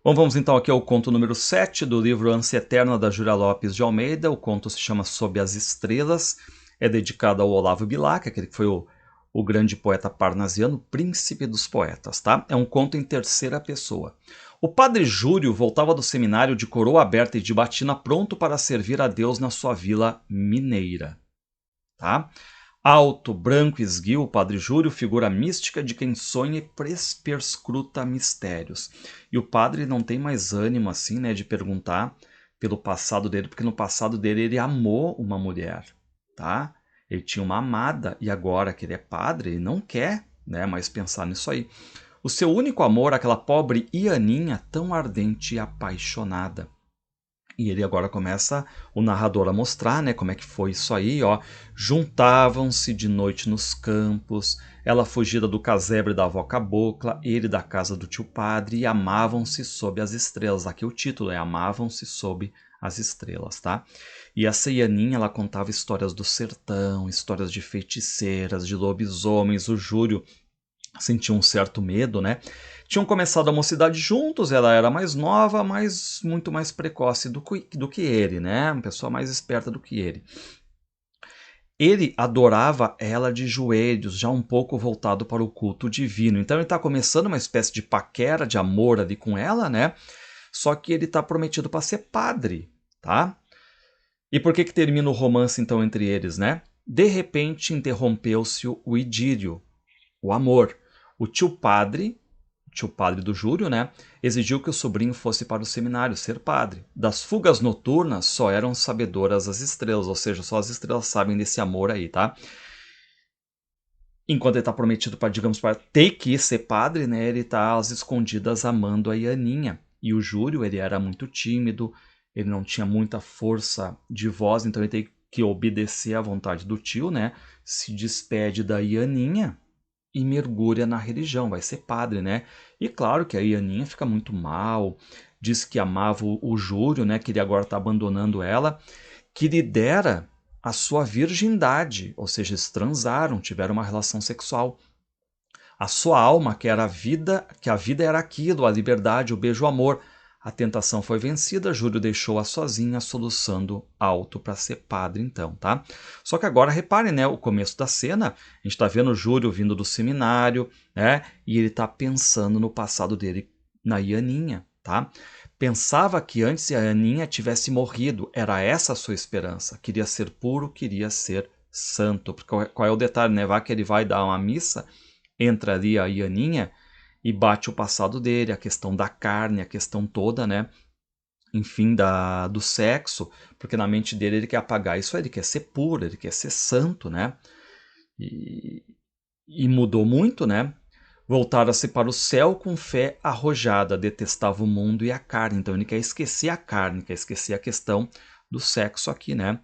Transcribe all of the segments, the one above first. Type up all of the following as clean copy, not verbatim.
Bom, vamos então aqui ao conto número 7 do livro Ânsia Eterna, da Júlia Lopes de Almeida. O conto se chama Sob as Estrelas, é dedicado ao Olavo Bilac, aquele que foi o grande poeta parnasiano, príncipe dos poetas, tá? É um conto em terceira pessoa. O padre Júlio voltava do seminário de coroa aberta e de batina, pronto para servir a Deus na sua vila mineira, tá? Alto, branco, esguio, o padre Júlio, figura mística de quem sonha e perscruta mistérios. E o padre não tem mais ânimo assim, né, de perguntar pelo passado dele, porque no passado dele ele amou uma mulher, tá? Ele tinha uma amada e agora que ele é padre, ele não quer, né, mais pensar nisso aí. O seu único amor, aquela pobre Ianinha, tão ardente e apaixonada. E ele agora começa, o narrador, a mostrar, né, como é que foi isso aí, ó. Juntavam-se de noite nos campos, ela fugida do casebre da avó cabocla, ele da casa do tio padre, e amavam-se sob as estrelas. Aqui o título é Amavam-se sob as estrelas, tá? E a Ceianinha, ela contava histórias do sertão, histórias de feiticeiras, de lobisomens. O Júlio sentia um certo medo, né? Tinham começado a mocidade juntos, ela era mais nova, mas muito mais precoce do que ele, né? Uma pessoa mais esperta do que ele. Ele adorava ela de joelhos, já um pouco voltado para o culto divino. Então ele está começando uma espécie de paquera, de amor ali com ela, né? Só que ele está prometido para ser padre, tá? E por que termina o romance então entre eles, né? De repente interrompeu-se o idílio, o amor. O tio padre do Júlio, né, exigiu que o sobrinho fosse para o seminário ser padre. Das fugas noturnas só eram sabedoras as estrelas, ou seja, só as estrelas sabem desse amor aí, tá? Enquanto ele está prometido para, digamos, para ter que ser padre, né, ele está às escondidas amando a Ianinha. E o Júlio, ele era muito tímido, ele não tinha muita força de voz, então ele tem que obedecer à vontade do tio, né? Se despede da Ianinha e mergulha na religião, vai ser padre, né? E claro que a Ianinha fica muito mal, diz que amava o Júlio, né? Que ele agora está abandonando ela, que lhe dera a sua virgindade, ou seja, eles transaram, tiveram uma relação sexual. A sua alma, que era a vida, que a vida era aquilo, a liberdade, o beijo, o amor. A tentação foi vencida, Júlio deixou-a sozinha, soluçando alto para ser padre, então, tá? Só que agora, reparem, né, o começo da cena, a gente está vendo o Júlio vindo do seminário, né, e ele está pensando no passado dele, na Ianinha, tá? Pensava que antes a Ianinha tivesse morrido, era essa a sua esperança, queria ser puro, queria ser santo. Porque qual é o detalhe, né? Vai que ele vai dar uma missa, entra ali a Ianinha e bate o passado dele, a questão da carne, a questão toda, né? Enfim, do sexo, porque na mente dele ele quer apagar isso, ele quer ser puro, ele quer ser santo, né? E, e mudou muito, né? Voltara-se para o céu com fé arrojada, detestava o mundo e a carne, então ele quer esquecer a carne, quer esquecer a questão do sexo aqui, né?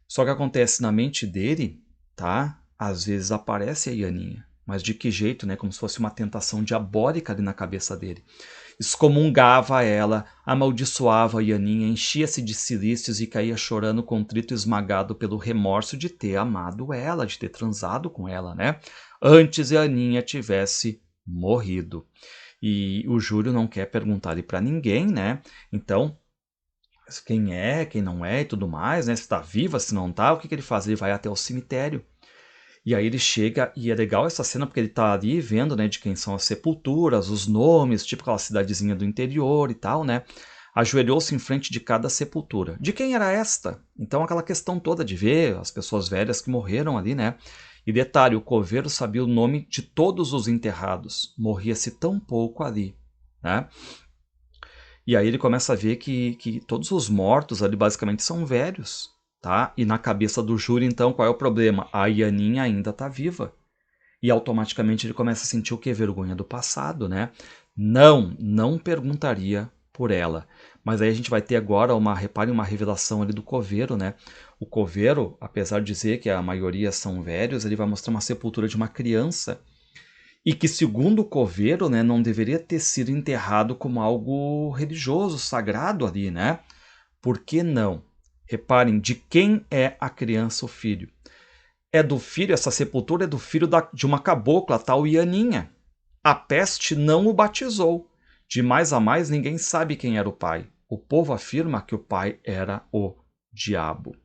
Só que acontece na mente dele, tá? Às vezes aparece a Ianinha. Mas de que jeito, né? Como se fosse uma tentação diabólica ali na cabeça dele. Excomungava ela, amaldiçoava a Ianinha, enchia-se de cilícios e caía chorando contrito e esmagado pelo remorso de ter amado ela, de ter transado com ela, né? Antes a Ianinha tivesse morrido. E o Júlio não quer perguntar ali para ninguém, né? Então, quem é, quem não é e tudo mais, né? Se está viva, se não está, o que ele faz? Ele vai até o cemitério. E aí ele chega, e é legal essa cena porque ele tá ali vendo, né, de quem são as sepulturas, os nomes, tipo aquela cidadezinha do interior e tal, né? Ajoelhou-se em frente de cada sepultura. De quem era esta? Então aquela questão toda de ver as pessoas velhas que morreram ali, né? E detalhe, o coveiro sabia o nome de todos os enterrados. Morria-se tão pouco ali, né? E aí ele começa a ver que todos os mortos ali basicamente são velhos, tá? E na cabeça do Júlio, então, qual é o problema? A Ianinha ainda está viva. E automaticamente ele começa a sentir o que? Vergonha do passado, né? Não perguntaria por ela. Mas aí a gente vai ter agora repare, uma revelação ali do coveiro, né? O coveiro, apesar de dizer que a maioria são velhos, ele vai mostrar uma sepultura de uma criança e que, segundo o coveiro, né, não deveria ter sido enterrado como algo religioso, sagrado ali, né? Por que não? Reparem, de quem é a criança, o filho? É do filho, essa sepultura é do filho de uma cabocla, tal Ianinha. A peste não o batizou. De mais a mais, ninguém sabe quem era o pai. O povo afirma que o pai era o diabo.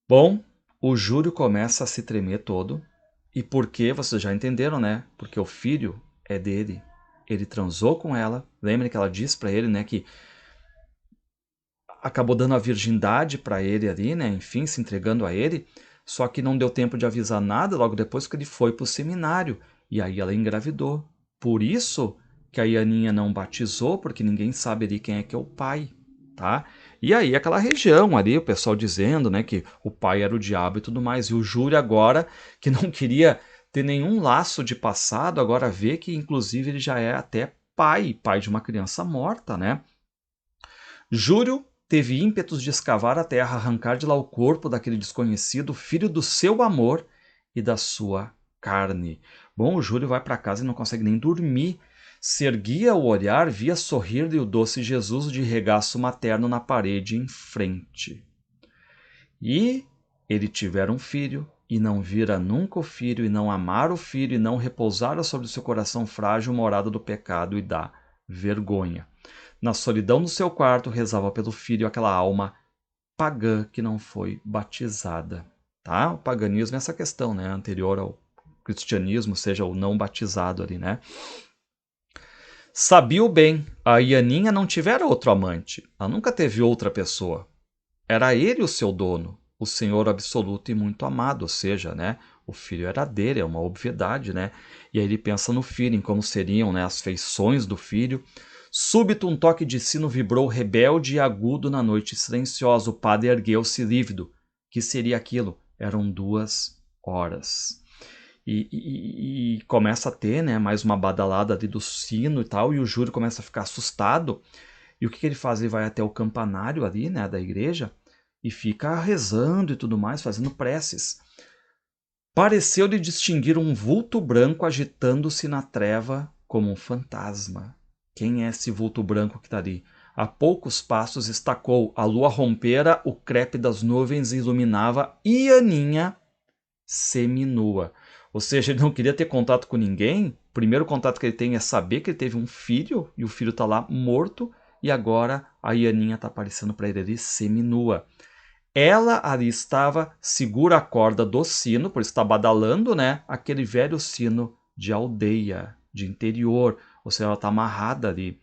Bom, o Júlio começa a se tremer todo. E por quê? Vocês já entenderam, né? Porque o filho é dele. Ele transou com ela. Lembra que ela disse para ele, né, que acabou dando a virgindade para ele ali, né? Enfim, se entregando a ele. Só que não deu tempo de avisar nada logo depois que ele foi para o seminário. E aí ela engravidou. Por isso que a Ianinha não batizou, porque ninguém sabe ali quem é que é o pai, tá? E aí aquela região ali, o pessoal dizendo, né, que o pai era o diabo e tudo mais. E o Júlio agora, que não queria ter nenhum laço de passado, agora vê que inclusive ele já é até pai de uma criança morta, né? Júlio teve ímpetos de escavar a terra, arrancar de lá o corpo daquele desconhecido, filho do seu amor e da sua carne. Bom, o Júlio vai para casa e não consegue nem dormir. Se erguia o olhar, via sorrir-lhe o doce Jesus de regaço materno na parede em frente. E ele tivera um filho, e não vira nunca o filho, e não amara o filho, e não repousara sobre o seu coração frágil morada do pecado e da vergonha. Na solidão do seu quarto, rezava pelo filho aquela alma pagã que não foi batizada. Tá? O paganismo é essa questão, né? Anterior ao cristianismo, seja o não batizado ali, né? Sabia o bem, a Ianinha não tivera outro amante. Ela nunca teve outra pessoa. Era ele o seu dono, o Senhor absoluto e muito amado, ou seja, né? O filho era dele, é uma obviedade, né? E aí ele pensa no filho, em como seriam, né, as feições do filho. Súbito um toque de sino vibrou rebelde e agudo na noite silenciosa. O padre ergueu-se lívido. Que seria aquilo? Eram 2 horas. E começa a ter, né, mais uma badalada ali do sino e tal, e o Júlio começa a ficar assustado. E o que ele faz? Ele vai até o campanário ali, né, da igreja, e fica rezando e tudo mais, fazendo preces. Pareceu-lhe distinguir um vulto branco agitando-se na treva como um fantasma. Quem é esse vulto branco que está ali? A poucos passos estacou, a lua rompera o crepe das nuvens e iluminava Ianinha seminua. Ou seja, ele não queria ter contato com ninguém. O primeiro contato que ele tem é saber que ele teve um filho, e o filho está lá morto, e agora a Ianinha está aparecendo para ele ali seminua. Ela ali estava, segura a corda do sino, por estar badalando, né? Aquele velho sino de aldeia, de interior. Ou seja, ela está amarrada ali.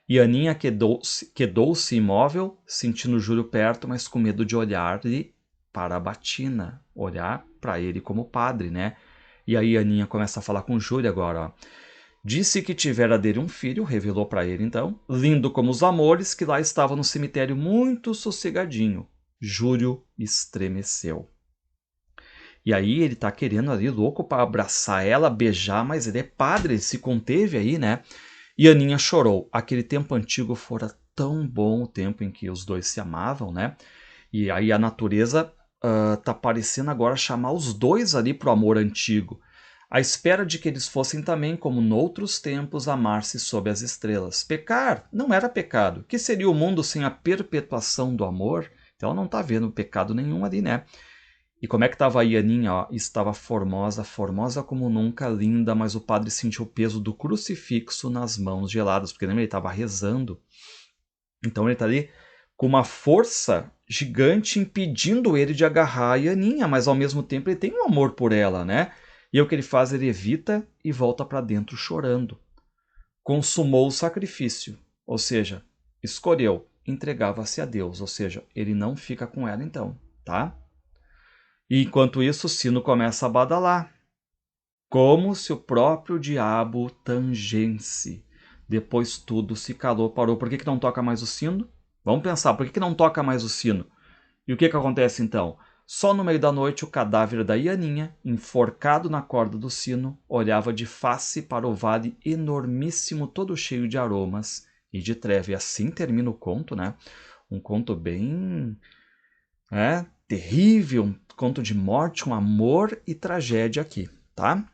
E Aninha quedou-se imóvel, sentindo Júlio perto, mas com medo de olhar-lhe para a batina, olhar para ele como padre, né? E aí Aninha começa a falar com Júlio agora, ó. Disse que tivera dele um filho, revelou para ele então, lindo como os amores, que lá estava no cemitério muito sossegadinho. Júlio estremeceu. E aí ele tá querendo ali, louco para abraçar ela, beijar, mas ele é padre, ele se conteve aí, né? E Aninha chorou. Aquele tempo antigo fora tão bom, o tempo em que os dois se amavam, né? E aí a natureza tá parecendo agora chamar os dois ali pro amor antigo, à espera de que eles fossem também, como noutros tempos, amar-se sob as estrelas. Pecar não era pecado. Que seria o mundo sem a perpetuação do amor? Então ela não está vendo pecado nenhum ali, né? E como é que estava a Ianinha? Ó, estava formosa, formosa como nunca, linda, mas o padre sentiu o peso do crucifixo nas mãos geladas, porque lembra, ele estava rezando. Então ele está ali com uma força gigante impedindo ele de agarrar a Ianinha, mas ao mesmo tempo ele tem um amor por ela, né? E o que ele faz? Ele evita e volta para dentro chorando. Consumou o sacrifício, ou seja, escolheu, entregava-se a Deus, ou seja, ele não fica com ela então, tá? E enquanto isso o sino começa a badalar, como se o próprio diabo tangesse. Depois tudo se calou, parou. Por que não toca mais o sino? Vamos pensar, por que não toca mais o sino? E o que acontece então? Só no meio da noite o cadáver da Ianinha, enforcado na corda do sino, olhava de face para o vale enormíssimo, todo cheio de aromas e de treva. E assim termina o conto, né? Um conto bem terrível, um conto de morte, um amor e tragédia aqui, tá?